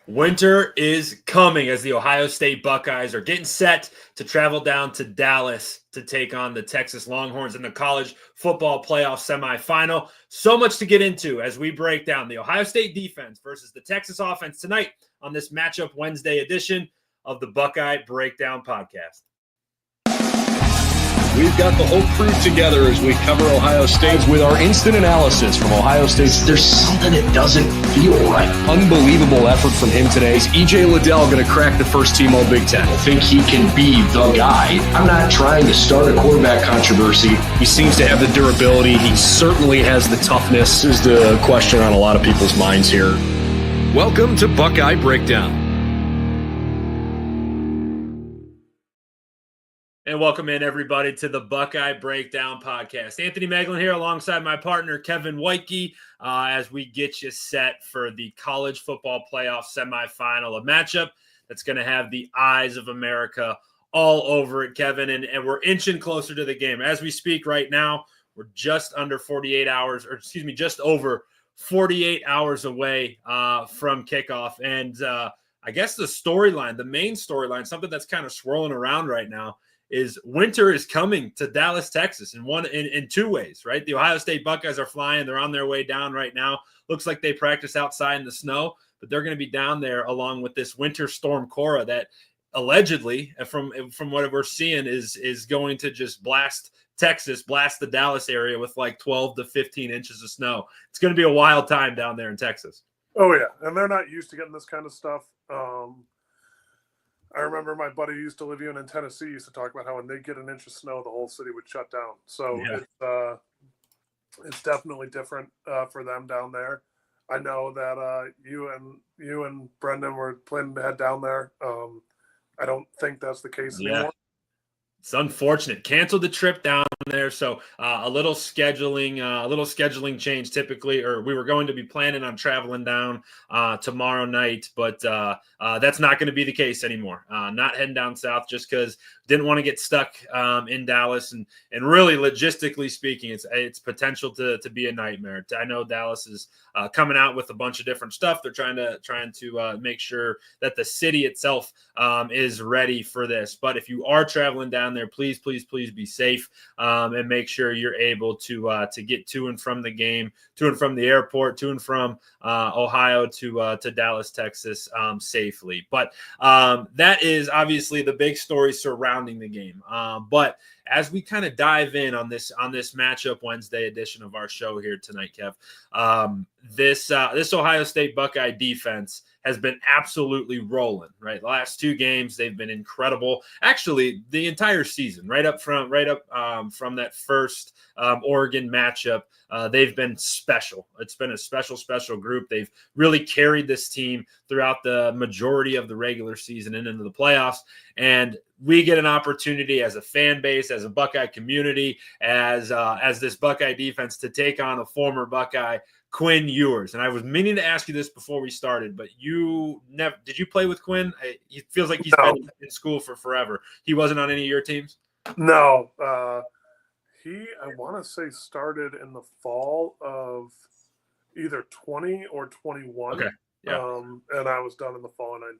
Winter is coming as the Ohio State Buckeyes are getting set to travel down to Dallas to take on the Texas Longhorns in the college football playoff semifinal. So much to get into as we break down the Ohio State defense versus the Texas offense tonight on this Matchup Wednesday edition of the Buckeye Breakdown Podcast. We've got the whole crew together as we cover Ohio State with our instant analysis from Ohio State. There's something that doesn't feel right. Unbelievable effort from him today. Is E.J. Liddell going to crack the first team All Big Ten? I think he can be the guy. I'm not trying to start a quarterback controversy. He seems to have the durability. He certainly has the toughness. This is the question on a lot of people's minds here. Welcome to Buckeye Breakdown. And welcome in, everybody, to the Buckeye Breakdown Podcast. Anthony Moeglin here alongside my partner, Kevin Woidke, as we get you set for the college football playoff semifinal, a matchup that's going to have the eyes of America all over it, Kevin. And we're inching closer to the game. As we speak right now, we're just under 48 hours, or excuse me, just over 48 hours away from kickoff. And I guess the storyline, the main storyline, something that's kind of swirling around right now, is winter is coming to Dallas, Texas in two ways, right? The Ohio State Buckeyes are flying. They're on their way down right now. Looks like they practice outside in the snow, but they're going to be down there along with this winter storm Cora that allegedly, from what we're seeing, is going to just blast Texas, blast the Dallas area with like 12 to 15 inches of snow. It's going to be a wild time down there in Texas. Oh, yeah, and they're not used to getting this kind of stuff. I remember my buddy who used to live even in Tennessee used to talk about how when they get an inch of snow, the whole city would shut down. So yeah. It's definitely different for them down there. I know that you and Brendan were planning to head down there. I don't think that's the case anymore. It's unfortunate. Canceled the trip down there, so a little scheduling change typically, or we were going to be planning on traveling down tomorrow night, but that's not going to be the case anymore. Not heading down south just because didn't want to get stuck in Dallas, and really logistically speaking, it's potential to be a nightmare. I know Dallas is coming out with a bunch of different stuff. They're trying to make sure that the city itself is ready for this. But if you are traveling down there, please be safe and make sure you're able to get to and from the game, to and from the airport, to and from Ohio to Dallas, Texas safely. But that is obviously the big story surrounding the game. But as we kind of dive in on this Matchup Wednesday edition of our show here tonight, Kev, this Ohio State Buckeye defense has been absolutely rolling, right? The last two games, they've been incredible. Actually, the entire season, right up from that first Oregon matchup, they've been special. It's been a special group. They've really carried this team throughout the majority of the regular season and into the playoffs. And we get an opportunity as a fan base, as a Buckeye community, as this Buckeye defense to take on a former Buckeye, Quinn Ewers. And I was meaning to ask you this before we started, but did you play with Quinn? He feels like he's been in school for forever. He wasn't on any of your teams? No. He, I want to say, started in the fall of either 20 or 21. Okay. Yeah. And I was done in the fall of 19.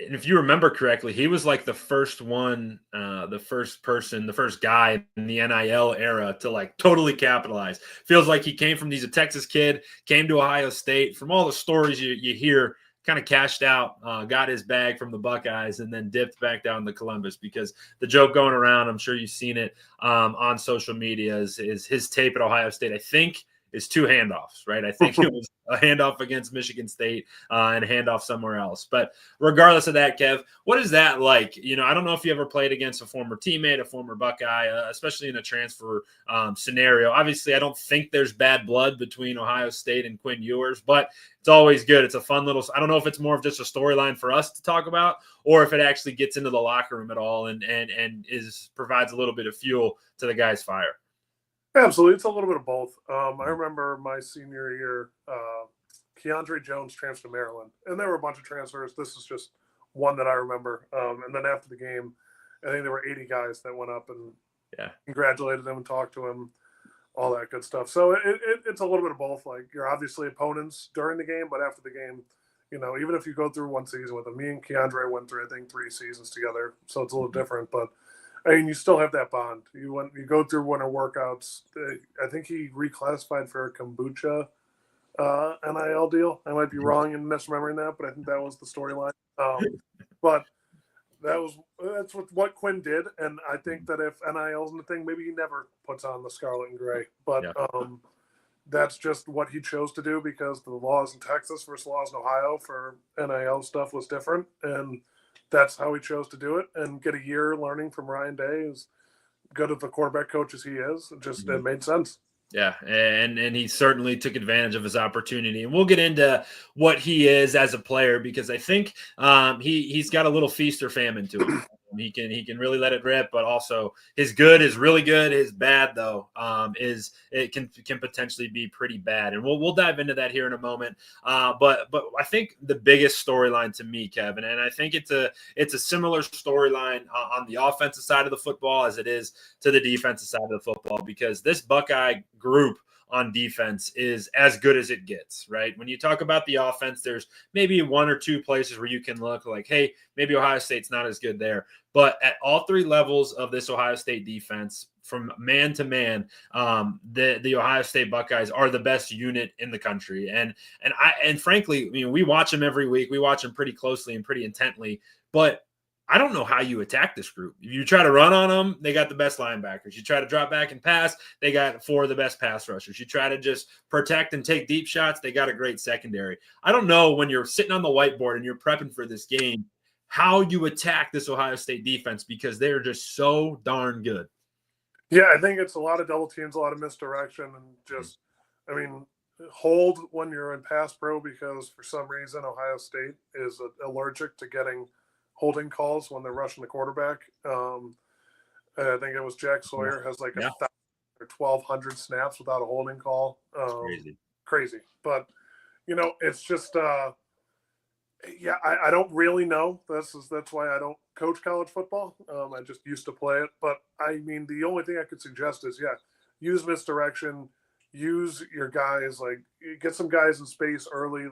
And if you remember correctly, he was like the first one, the first guy in the NIL era to like totally capitalize. Feels like he came from he's a Texas kid, came to Ohio State. From all the stories you hear, kind of cashed out, got his bag from the Buckeyes, and then dipped back down to Columbus, because the joke going around, I'm sure you've seen it on social media, is his tape at Ohio State, I think, is two handoffs, right? I think it was a handoff against Michigan State and a handoff somewhere else. But regardless of that, Kev, what is that like? You know, I don't know if you ever played against a former teammate, a former Buckeye, especially in a transfer scenario. Obviously, I don't think there's bad blood between Ohio State and Quinn Ewers, but it's always good. It's a fun little – I don't know if it's more of just a storyline for us to talk about, or if it actually gets into the locker room at all and provides a little bit of fuel to the guys' fire. Absolutely. It's a little bit of both. I remember my senior year, Keandre Jones transferred to Maryland, and there were a bunch of transfers. This is just one that I remember. And then after the game, I think there were 80 guys that went up and congratulated him and talked to him, all that good stuff. So it's a little bit of both. Like, you're obviously opponents during the game, but after the game, even if you go through one season with him, me and Keandre went through, I think, 3 seasons together. So it's a little different, but I mean, you still have that bond. You go through winter workouts. I think he reclassified for a kombucha NIL deal. I might be wrong in misremembering that, but I think that was the storyline. But that's what Quinn did, and I think that if NIL isn't a thing, maybe he never puts on the scarlet and gray. But that's just what he chose to do because the laws in Texas versus laws in Ohio for NIL stuff was different, and that's how he chose to do it. And get a year learning from Ryan Day, as good of a quarterback coach as he is, it made sense. Yeah, and he certainly took advantage of his opportunity. And we'll get into what he is as a player because I think he's got a little feast or famine to him. He can really let it rip, but also his good is really good. His bad though can potentially be pretty bad, and we'll dive into that here in a moment. But I think the biggest storyline to me, Kevin, and I think it's a similar storyline on the offensive side of the football as it is to the defensive side of the football because this Buckeye group on defense is as good as it gets, right? When you talk about the offense, there's maybe 1 or 2 places where you can look like, hey, maybe Ohio State's not as good there. But at all 3 levels of this Ohio State defense, from man to man, the Ohio State Buckeyes are the best unit in the country. And frankly, we watch them every week. We watch them pretty closely and pretty intently. But I don't know how you attack this group. If you try to run on them, they got the best linebackers. You try to drop back and pass, they got 4 of the best pass rushers. You try to just protect and take deep shots, they got a great secondary. I don't know when you're sitting on the whiteboard and you're prepping for this game, how you attack this Ohio State defense because they're just so darn good. Yeah, I think it's a lot of double teams, a lot of misdirection, and just, hold when you're in pass pro because for some reason Ohio State is allergic to getting holding calls when they're rushing the quarterback. I think it was Jack Sawyer has like 1,000 or 1,200 snaps without a holding call. Crazy. But, it's just I don't really know. That's why I don't coach college football. I just used to play it. But, the only thing I could suggest is, use misdirection, use your guys, get some guys in space early,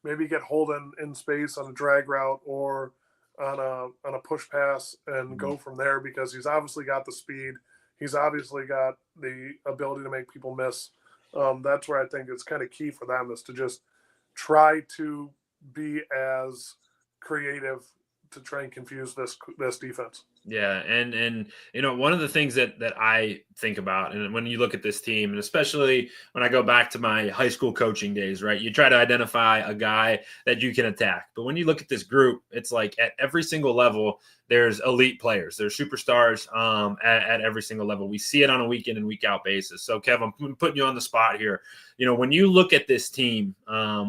maybe get Holden in space on a drag route or on a push pass and go from there because he's obviously got the speed. He's obviously got the ability to make people miss. That's where I think it's kind of key for them is to just try to be as creative to try and confuse this defense. Yeah, and one of the things that I think about, and when you look at this team, and especially when I go back to my high school coaching days, right, you try to identify a guy that you can attack. But when you look at this group, it's like at every single level, there's elite players. There's superstars at every single level. We see it on a week in and week out basis. So, Kevin, I'm putting you on the spot here. When you look at this team,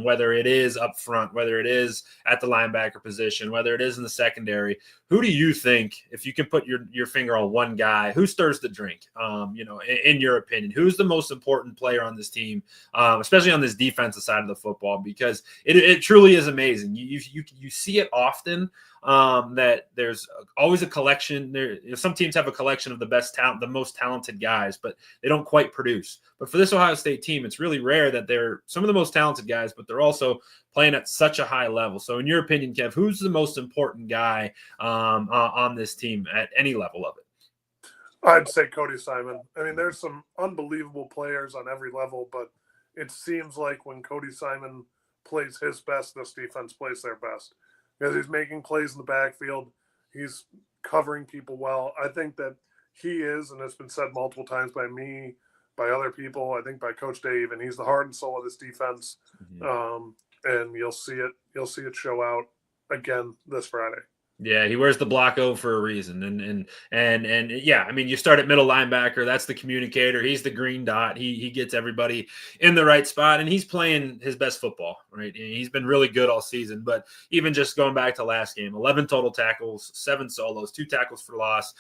whether it is up front, whether it is at the linebacker position, whether it is in the secondary, who do you think, if you can put your finger on one guy, who stirs the drink, in your opinion? Who's the most important player on this team, especially on this defensive side of the football? Because it truly is amazing. You see it often that there's always a collection. Some teams have a collection of the best talent, the most talented guys, but they don't quite produce. But for this Ohio State team, it's really rare that they're some of the most talented guys, but they're also playing at such a high level. So in your opinion, Kev, who's the most important guy on this team at any level of it? I'd say Cody Simon. There's some unbelievable players on every level, but it seems like when Cody Simon plays his best, this defense plays their best. Because he's making plays in the backfield. He's covering people well. I think that he is, and it's been said multiple times by me, by other people, I think by Coach Dave, and he's the heart and soul of this defense. Mm-hmm. And you'll see it show out again this Friday. Yeah, he wears the block O for a reason. And yeah, you start at middle linebacker. That's the communicator. He's the green dot. He gets everybody in the right spot, and he's playing his best football, right? He's been really good all season, but even just going back to last game, 11 total tackles, 7 solos, 3 tackles for loss,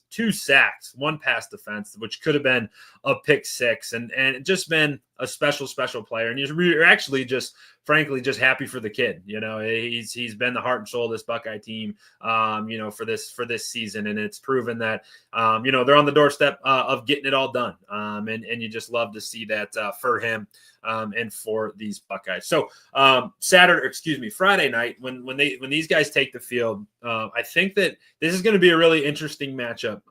2 sacks, 1 pass defense, which could have been a pick 6, and just been a special player. And you're actually just, frankly, just happy for the kid. He's been the heart and soul of this Buckeye team, for this season. And it's proven that, they're on the doorstep of getting it all done. And you just love to see that for him. and for these Buckeyes. So Friday night, when these guys take the field, I think that this is going to be a really interesting matchup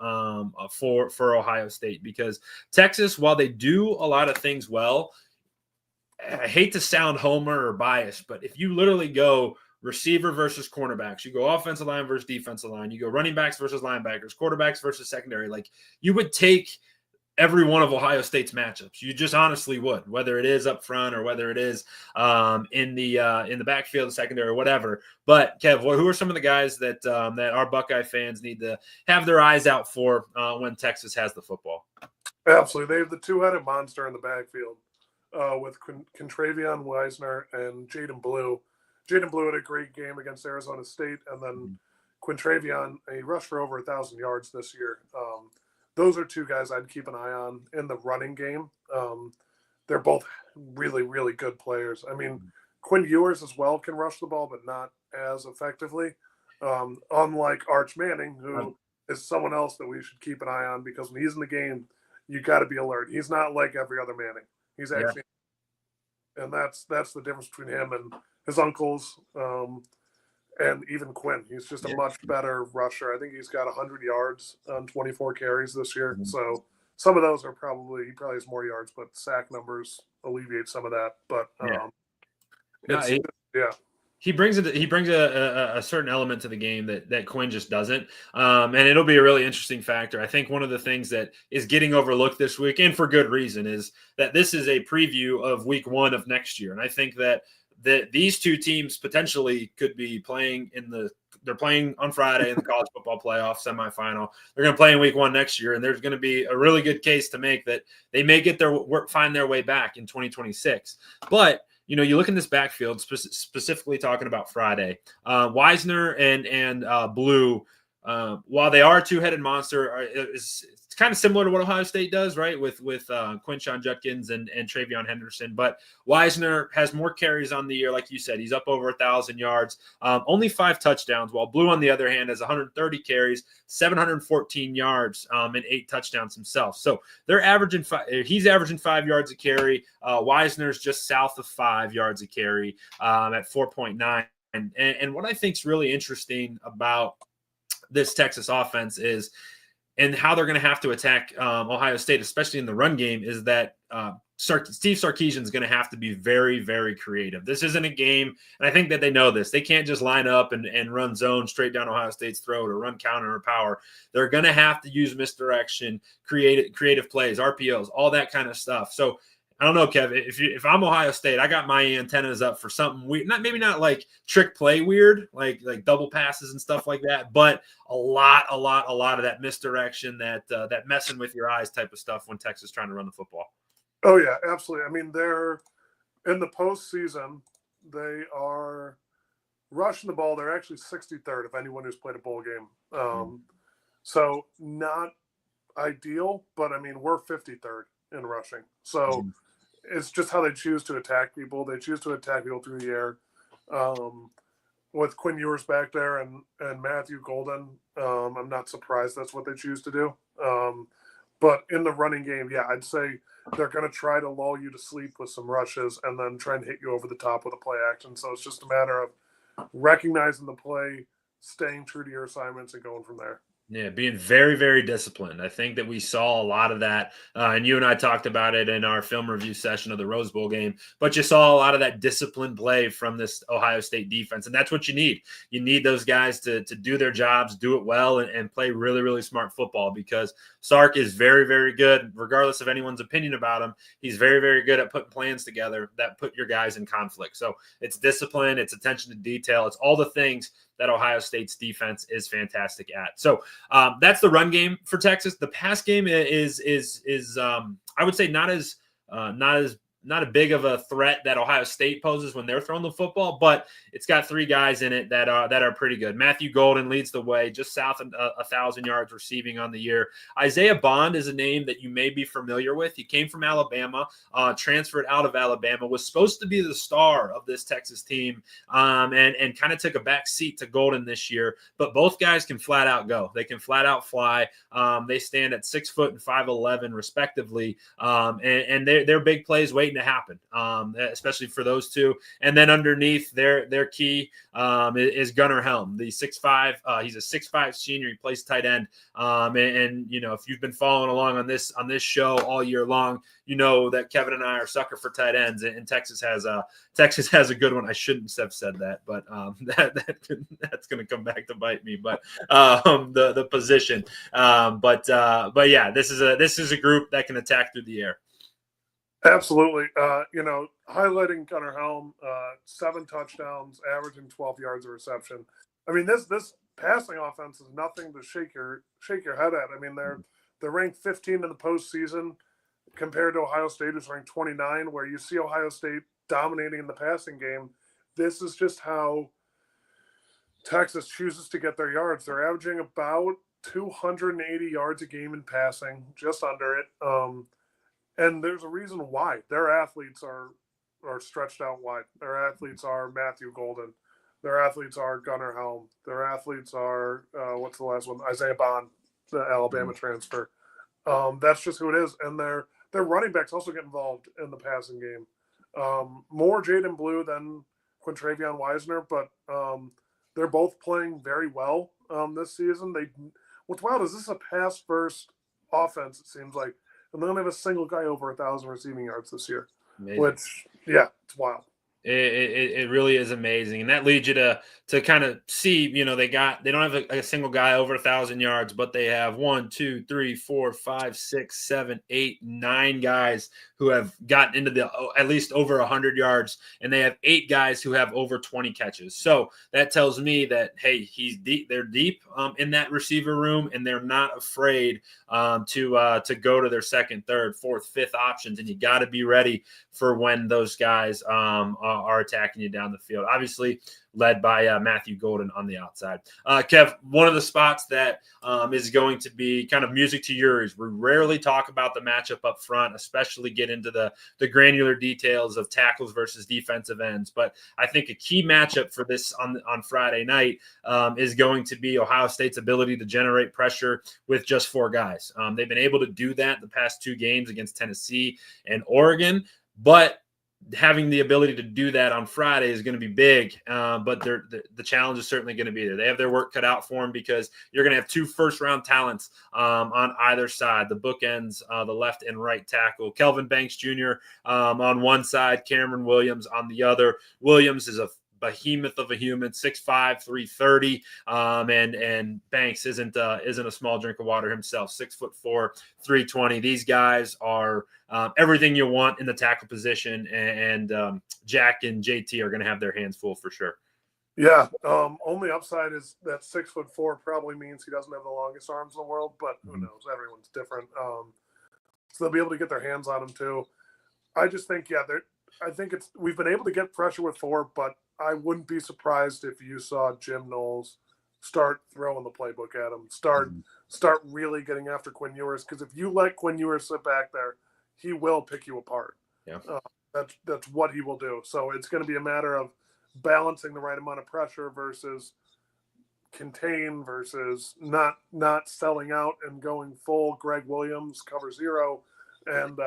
for Ohio State, because Texas, while they do a lot of things well, I hate to sound homer or biased, but if you literally go receiver versus cornerbacks, you go offensive line versus defensive line, you go running backs versus linebackers, quarterbacks versus secondary, like, you would take every one of Ohio State's matchups. You just honestly would, whether it is up front or whether it is in the backfield, the secondary, or whatever. But Kev, who are some of the guys that our Buckeye fans need to have their eyes out for when Texas has the football? Absolutely, they have the two-headed monster in the backfield with Contravion Wisner and Jaden Blue. Jaden Blue had a great game against Arizona State, and then Quintravion, he rushed for over 1,000 yards this year. Those are two guys I'd keep an eye on in the running game. They're both really, really good players. I mean, Quinn Ewers as well can rush the ball, but not as effectively. Unlike Arch Manning, who is someone else that we should keep an eye on, because when he's in the game, you got to be alert. He's not like every other Manning. He's actually, and that's the difference between him and his uncles, and even Quinn. He's just a much better rusher. I think he's got 100 yards on 24 carries this year. So some of those are he probably has more yards, but sack numbers alleviate some of that. But he brings a certain element to the game that Quinn just doesn't, and it'll be a really interesting factor. I think one of the things that is getting overlooked this week, and for good reason, is that this is a preview of week 1 of next year, and I think that these two teams potentially could be playing they're playing on Friday in the college football playoff semifinal. They're going to play in week 1 next year, and there's going to be a really good case to make that they may find their way back in 2026. But you look in this backfield, specifically talking about Friday, Wisner and Blue, while they are a two-headed monster, it's kind of similar to what Ohio State does, right, with Quinshon Judkins and Travion Henderson. But Wisner has more carries on the year, like you said. He's up over 1,000 yards, only 5 touchdowns, while Blue, on the other hand, has 130 carries, 714 yards, and 8 touchdowns himself. So they're averaging he's averaging 5 yards a carry. Wisner's just south of 5 yards a carry at 4.9. And what I think is really interesting about this Texas offense is, and how they're going to have to attack Ohio State, especially in the run game, is that Steve Sarkisian is going to have to be very, very creative. This isn't a game, and I think that they know this. They can't just line up and run zone straight down Ohio State's throat or run counter or power. They're going to have to use misdirection, creative plays, RPOs, all that kind of stuff. So I don't know, Kev, if I'm Ohio State, I got my antennas up for something weird. Maybe not like trick play weird, like double passes and stuff like that, but a lot of that misdirection, that messing with your eyes type of stuff when Texas is trying to run the football. Oh yeah, absolutely. I mean, they're in the postseason, they are rushing the ball. They're actually 63rd of anyone who's played a bowl game. So not ideal, but I mean, we're 53rd in rushing. So it's just how they choose to attack people. They choose to attack people through the air. With Quinn Ewers back there and Matthew Golden, I'm not surprised that's what they choose to do. But in the running game, I'd say they're going to try to lull you to sleep with some rushes and then try and hit you over the top with a play action. So it's just a matter of recognizing the play, staying true to your assignments, and going from there. Yeah, being very, very disciplined. I think that we saw a lot of that, and you and I talked about it in our film review session of the Rose Bowl game, but you saw a lot of that disciplined play from this Ohio State defense, and that's what you need. You need those guys to do their jobs, do it well, and play really, really smart football, because Sark is very, very good, regardless of anyone's opinion about him. He's very, very good at putting plans together that put your guys in conflict. So it's discipline, it's attention to detail, it's all the things that Ohio State's defense is fantastic at. So that's the run game for Texas. The pass game is I would say not as big of a threat that Ohio State poses when they're throwing the football, but it's got 3 guys in it that are pretty good. Matthew Golden leads the way, just south of 1,000 yards receiving on the year. Isaiah Bond is a name that you may be familiar with. He came from Alabama, transferred out of Alabama, was supposed to be the star of this Texas team, and kind of took a back seat to Golden this year. But both guys can flat out go. They can flat out fly. They stand at 6 foot and 5'11" respectively, and their big plays wait waiting to happen, especially for those two. And then underneath their key is Gunnar Helm, the 6'5". He's a 6'5" senior. He plays tight end. And if you've been following along on this show all year long, you know that Kevin and I are sucker for tight ends, and Texas has a good one. I shouldn't have said that, but that's going to come back to bite me. But the position, but yeah, this is a group that can attack through the air. Absolutely. Highlighting Gunnar Helm, 7 touchdowns, averaging 12 yards of reception. I mean, this passing offense is nothing to shake your head at. I mean, they're ranked 15 in the postseason compared to Ohio State, who's ranked 29, where you see Ohio State dominating in the passing game. This is just how Texas chooses to get their yards. They're averaging about 280 yards a game in passing, just under it. And there's a reason why. Their athletes are stretched out wide. Their athletes are Matthew Golden. Their athletes are Gunnar Helm. Their athletes are, what's the last one? Isaiah Bond, the Alabama transfer. That's just who it is. And their running backs also get involved in the passing game. More Jaden Blue than Quintravion Wisner, but they're both playing very well this season. What's wild is this is a pass-first offense, it seems like. And they don't have a single guy over 1,000 receiving yards this year. Amazing. Which, yeah, it's wild. It really is amazing, and that leads you to kind of see, they don't have a single guy over 1,000 yards, but they have 1, 2, 3, 4, 5, 6, 7, 8, 9 guys who have gotten into at least over 100 yards, and they have 8 guys who have over 20 catches. So that tells me that, hey, they're deep in that receiver room, and they're not afraid to go to their second, third, fourth, fifth options, and you got to be ready for when those guys are attacking you down the field. Obviously, led by Matthew Golden on the outside. Kev, one of the spots that is going to be kind of music to your ears. We rarely talk about the matchup up front, especially get into the granular details of tackles versus defensive ends. But I think a key matchup for this on Friday night is going to be Ohio State's ability to generate pressure with just 4 guys. They've been able to do that the past 2 games against Tennessee and Oregon, but having the ability to do that on Friday is going to be big, but the challenge is certainly going to be there. They have their work cut out for them because you're going to have 2 first-round talents on either side, the bookends, the left and right tackle. Kelvin Banks Jr. On one side, Cameron Williams on the other. Williams is a behemoth of a human, 6'5", 330, and Banks isn't a small drink of water himself, 6'4", 320. These guys are everything you want in the tackle position, and Jack and JT are going to have their hands full for sure. Yeah, only upside is that 6'4" probably means he doesn't have the longest arms in the world, but who knows? Everyone's different. So they'll be able to get their hands on him too. I just think, we've been able to get pressure with 4, but I wouldn't be surprised if you saw Jim Knowles start throwing the playbook at him, start really getting after Quinn Ewers, because if you let Quinn Ewers sit back there, he will pick you apart. Yeah, that's what he will do. So it's going to be a matter of balancing the right amount of pressure versus contain versus not selling out and going full Greg Williams cover 0 and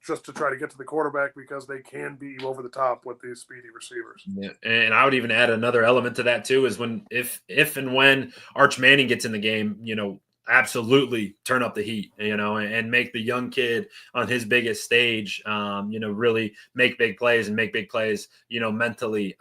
just to try to get to the quarterback, because they can beat you over the top with these speedy receivers. Yeah, and I would even add another element to that too, is if and when Arch Manning gets in the game, absolutely turn up the heat, and make the young kid on his biggest stage, really make big plays mentally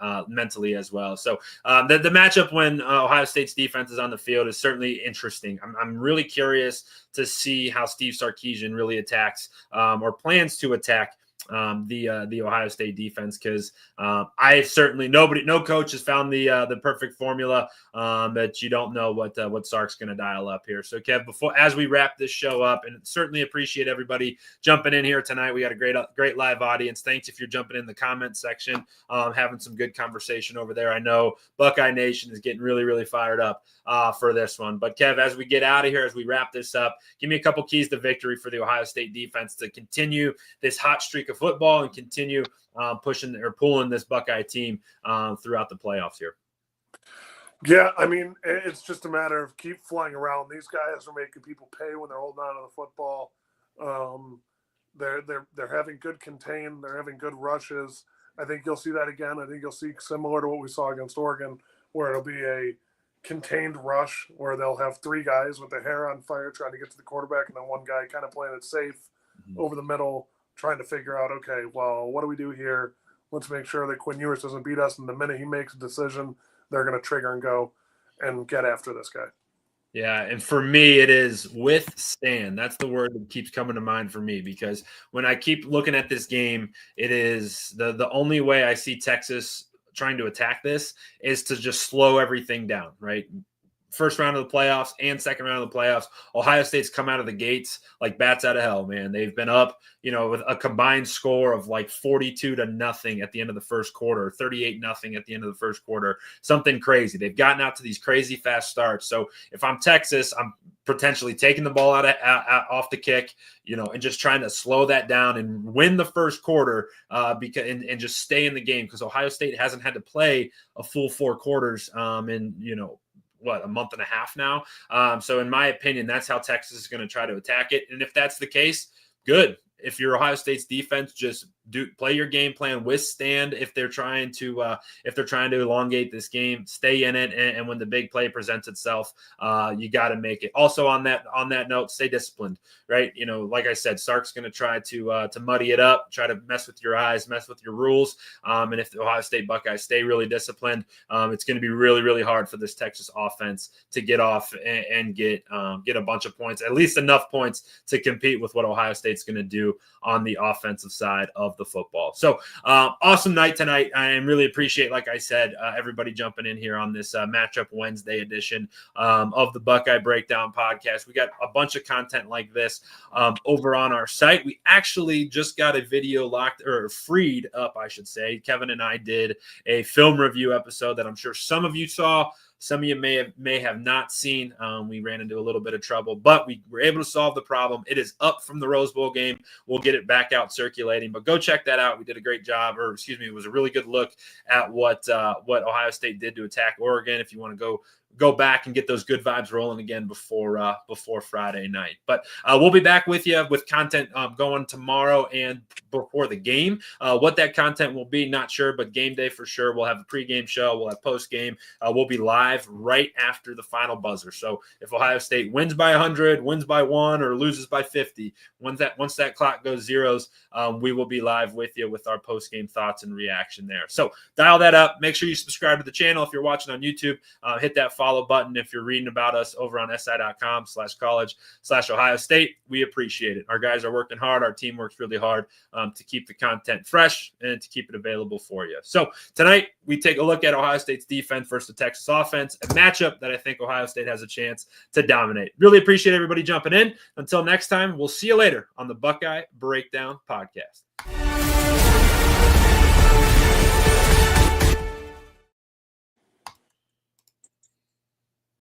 as well. So the matchup when Ohio State's defense is on the field is certainly interesting. I'm really curious to see how Steve Sarkisian really attacks or plans to attack the Ohio State defense, because no coach has found the perfect formula, but you don't know what Sark's going to dial up here. So Kev, as we wrap this show up, and certainly appreciate everybody jumping in here tonight. We got a great live audience. Thanks if you're jumping in the comment section, having some good conversation over there. I know Buckeye Nation is getting really, really fired up for this one. But Kev, as we get out of here, as we wrap this up, give me a couple keys to victory for the Ohio State defense to continue this hot streak of football and continue pushing or pulling this Buckeye team throughout the playoffs here. Yeah, I mean, it's just a matter of keep flying around. These guys are making people pay when they're holding on to the football. They're having good contain. They're having good rushes. I think you'll see that again. I think you'll see similar to what we saw against Oregon, where it'll be a contained rush where they'll have three guys with their hair on fire trying to get to the quarterback, and then one guy kind of playing it safe over the middle, trying to figure out, okay, well, what do we do here? Let's make sure that Quinn Ewers doesn't beat us. And the minute he makes a decision, they're going to trigger and go and get after this guy. Yeah, and for me, it is withstand. That's the word that keeps coming to mind for me, because when I keep looking at this game, it is the only way I see Texas trying to attack this is to just slow everything down, right? First round of the playoffs and second round of the playoffs, Ohio State's come out of the gates like bats out of hell, man. They've been up, with a combined score of like 42-0 at the end of the first quarter, 38-0 at the end of the first quarter, something crazy. They've gotten out to these crazy fast starts. So if I'm Texas, I'm potentially taking the ball out off the kick, and just trying to slow that down and win the first quarter, and just stay in the game, because Ohio State hasn't had to play a full 4 quarters a month and a half now. So in my opinion, that's how Texas is going to try to attack it. And if that's the case, good. If you're Ohio State's defense, just play your game plan, withstand if they're trying to elongate this game, stay in it, and when the big play presents itself, you got to make it. Also on that note, stay disciplined, right? Like I said, Sark's going to try to muddy it up, try to mess with your eyes, mess with your rules, and if the Ohio State Buckeyes stay really disciplined, it's going to be really, really hard for this Texas offense to get off and get a bunch of points, at least enough points to compete with what Ohio State's going to do on the offensive side of the football. So awesome night tonight. I really appreciate, like I said, everybody jumping in here on this Matchup Wednesday edition of the Buckeye Breakdown Podcast. We got a bunch of content like this over on our site. We actually just got a video freed up, I should say. Kevin and I did a film review episode that I'm sure some of you saw. Some of you may have not seen. We ran into a little bit of trouble, but we were able to solve the problem. It is up from the Rose Bowl game. We'll get it back out circulating, but go check that out. We did a great job, it was a really good look at what Ohio State did to attack Oregon. If you want to go back and get those good vibes rolling again before Friday night. But we'll be back with you with content going tomorrow and before the game. What that content will be, not sure, but game day for sure. We'll have a pregame show. We'll have postgame. We'll be live right after the final buzzer. So if Ohio State wins by 100, wins by 1, or loses by 50, once that clock goes zeros, we will be live with you with our postgame thoughts and reaction there. So dial that up. Make sure you subscribe to the channel. If you're watching on YouTube, hit that follow button. If you're reading about us over on si.com/college/Ohio State, we appreciate it. Our guys are working hard. Our team works really hard to keep the content fresh and to keep it available for you. So tonight we take a look at Ohio State's defense versus the Texas offense, a matchup that I think Ohio State has a chance to dominate. Really appreciate everybody jumping in. Until next time, we'll see you later on the Buckeye Breakdown Podcast.